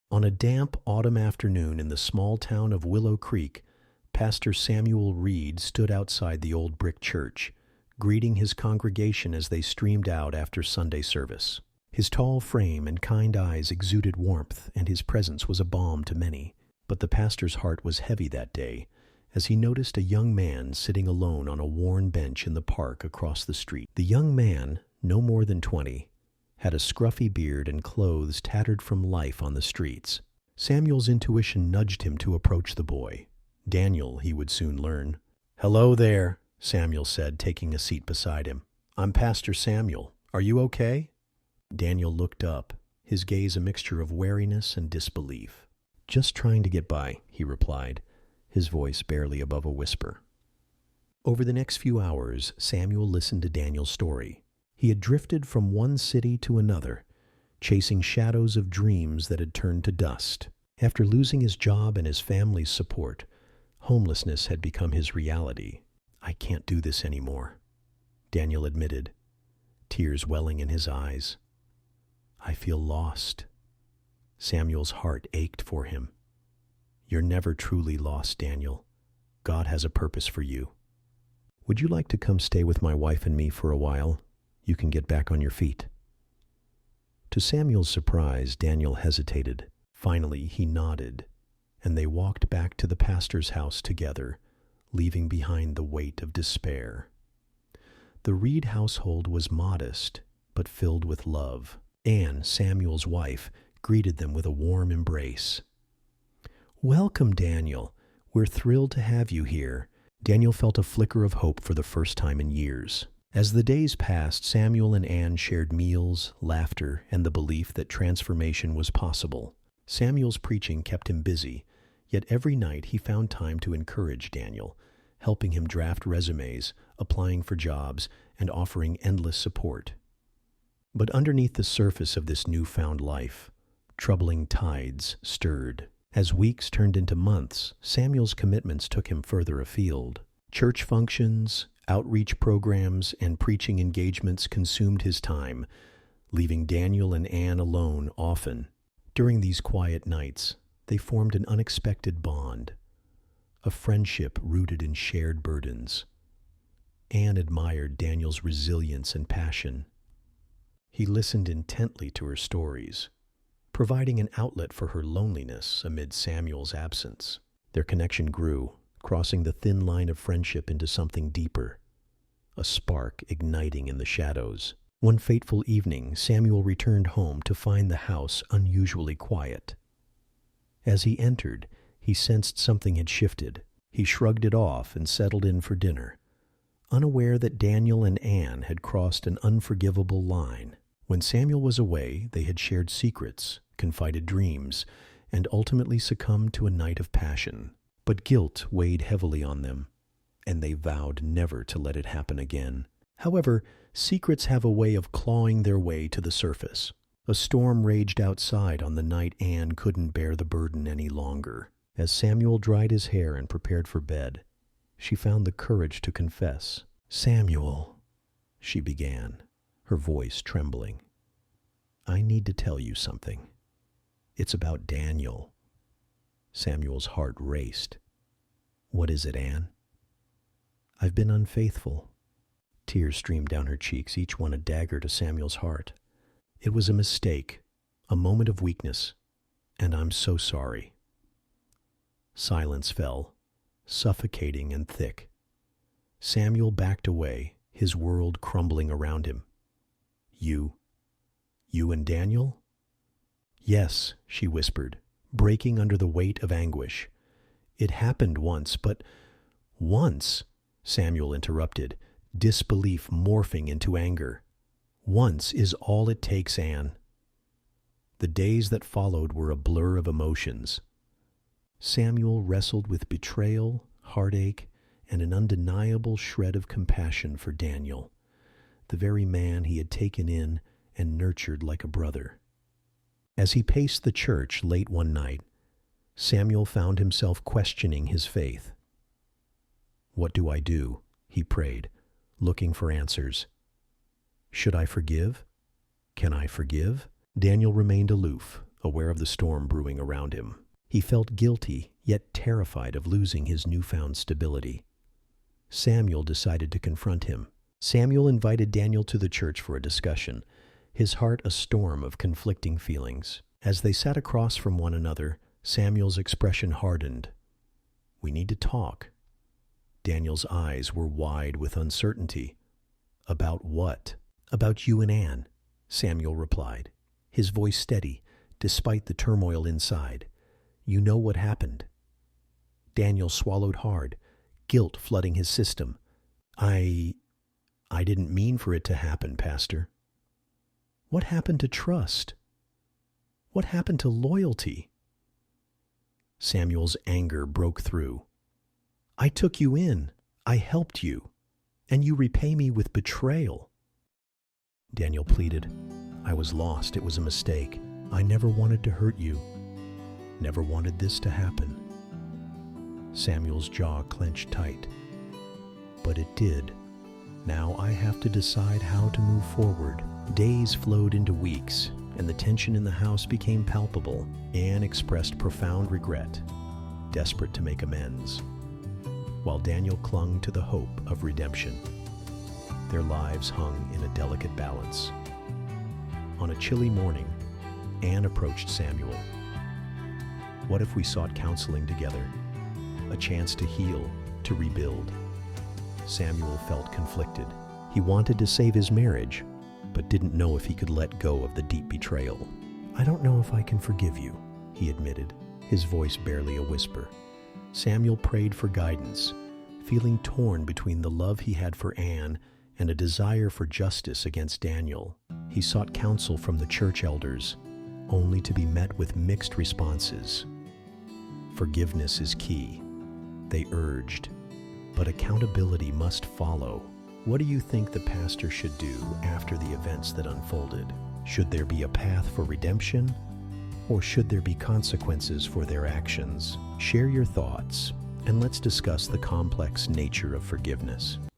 On a damp autumn afternoon in the small town of Willow Creek, Pastor Samuel Reed stood outside the old brick church, greeting his congregation as they streamed out after Sunday service. His tall frame and kind eyes exuded warmth, and his presence was a balm to many. But the pastor's heart was heavy that day, as he noticed a young man sitting alone on a worn bench in the park across the street. The young man, no more than 20, had a scruffy beard and clothes tattered from life on the streets. Samuel's intuition nudged him to approach the boy. Daniel, he would soon learn. "Hello there," Samuel said, taking a seat beside him. "I'm Pastor Samuel. Are you okay?" Daniel looked up, his gaze a mixture of wariness and disbelief. "Just trying to get by," he replied, his voice barely above a whisper. Over the next few hours, Samuel listened to Daniel's story. He had drifted from one city to another, chasing shadows of dreams that had turned to dust. After losing his job and his family's support, homelessness had become his reality. "I can't do this anymore," Daniel admitted, tears welling in his eyes. "I feel lost." Samuel's heart ached for him. "You're never truly lost, Daniel. God has a purpose for you. Would you like to come stay with my wife and me for a while? You can get back on your feet." To Samuel's surprise, Daniel hesitated. Finally, he nodded, and they walked back to the pastor's house together, leaving behind the weight of despair. The Reed household was modest, but filled with love. Anne, Samuel's wife, greeted them with a warm embrace. "Welcome, Daniel. We're thrilled to have you here." Daniel felt a flicker of hope for the first time in years. As the days passed, Samuel and Anne shared meals, laughter, and the belief that transformation was possible. Samuel's preaching kept him busy, yet every night he found time to encourage Daniel, helping him draft resumes, applying for jobs, and offering endless support. But underneath the surface of this newfound life, troubling tides stirred. As weeks turned into months, Samuel's commitments took him further afield. Church functions, outreach programs, and preaching engagements consumed his time, leaving Daniel and Anne alone often. During these quiet nights, they formed an unexpected bond, a friendship rooted in shared burdens. Anne admired Daniel's resilience and passion. He listened intently to her stories, providing an outlet for her loneliness amid Samuel's absence. Their connection grew, crossing the thin line of friendship into something deeper, a spark igniting in the shadows. One fateful evening, Samuel returned home to find the house unusually quiet. As he entered, he sensed something had shifted. He shrugged it off and settled in for dinner, unaware that Daniel and Anne had crossed an unforgivable line. When Samuel was away, they had shared secrets, confided dreams, and ultimately succumbed to a night of passion. But guilt weighed heavily on them, and they vowed never to let it happen again. However, secrets have a way of clawing their way to the surface. A storm raged outside on the night Anne couldn't bear the burden any longer. As Samuel dried his hair and prepared for bed, she found the courage to confess. "Samuel," she began, her voice trembling, "I need to tell you something. It's about Daniel." Samuel's heart raced. "What is it, Anne?" "I've been unfaithful." Tears streamed down her cheeks, each one a dagger to Samuel's heart. "It was a mistake, a moment of weakness, and I'm so sorry." Silence fell, suffocating and thick. Samuel backed away, his world crumbling around him. You and Daniel?" "Yes," she whispered, breaking under the weight of anguish. "It happened once, but—" "Once?" Samuel interrupted, disbelief morphing into anger. "Once is all it takes, Anne." The days that followed were a blur of emotions. Samuel wrestled with betrayal, heartache, and an undeniable shred of compassion for Daniel, the very man he had taken in and nurtured like a brother. As he paced the church late one night, Samuel found himself questioning his faith. "What do I do?" he prayed, looking for answers. "Should I forgive? Can I forgive?" Daniel remained aloof, aware of the storm brewing around him. He felt guilty, yet terrified of losing his newfound stability. Samuel decided to confront him. Samuel invited Daniel to the church for a discussion, his heart a storm of conflicting feelings. As they sat across from one another, Samuel's expression hardened. "We need to talk." Daniel's eyes were wide with uncertainty. "About what?" "About you and Anne," Samuel replied, his voice steady, despite the turmoil inside. "You know what happened." Daniel swallowed hard, guilt flooding his system. I didn't mean for it to happen, Pastor." "What happened to trust? What happened to loyalty?" Samuel's anger broke through. "I took you in. I helped you. And you repay me with betrayal." Daniel pleaded. "I was lost. It was a mistake. I never wanted to hurt you. Never wanted this to happen." Samuel's jaw clenched tight. "But it did. Now I have to decide how to move forward." Days flowed into weeks, and the tension in the house became palpable. Anne expressed profound regret, desperate to make amends, while Daniel clung to the hope of redemption. Their lives hung in a delicate balance. On a chilly morning, Anne approached Samuel. "What if we sought counseling together? A chance to heal, to rebuild." Samuel felt conflicted. He wanted to save his marriage, but didn't know if he could let go of the deep betrayal. "I don't know if I can forgive you," he admitted, his voice barely a whisper. Samuel prayed for guidance, feeling torn between the love he had for Anne and a desire for justice against Daniel. He sought counsel from the church elders, only to be met with mixed responses. "Forgiveness is key," they urged, "but accountability must follow." What do you think the pastor should do after the events that unfolded? Should there be a path for redemption, or should there be consequences for their actions? Share your thoughts, and let's discuss the complex nature of forgiveness.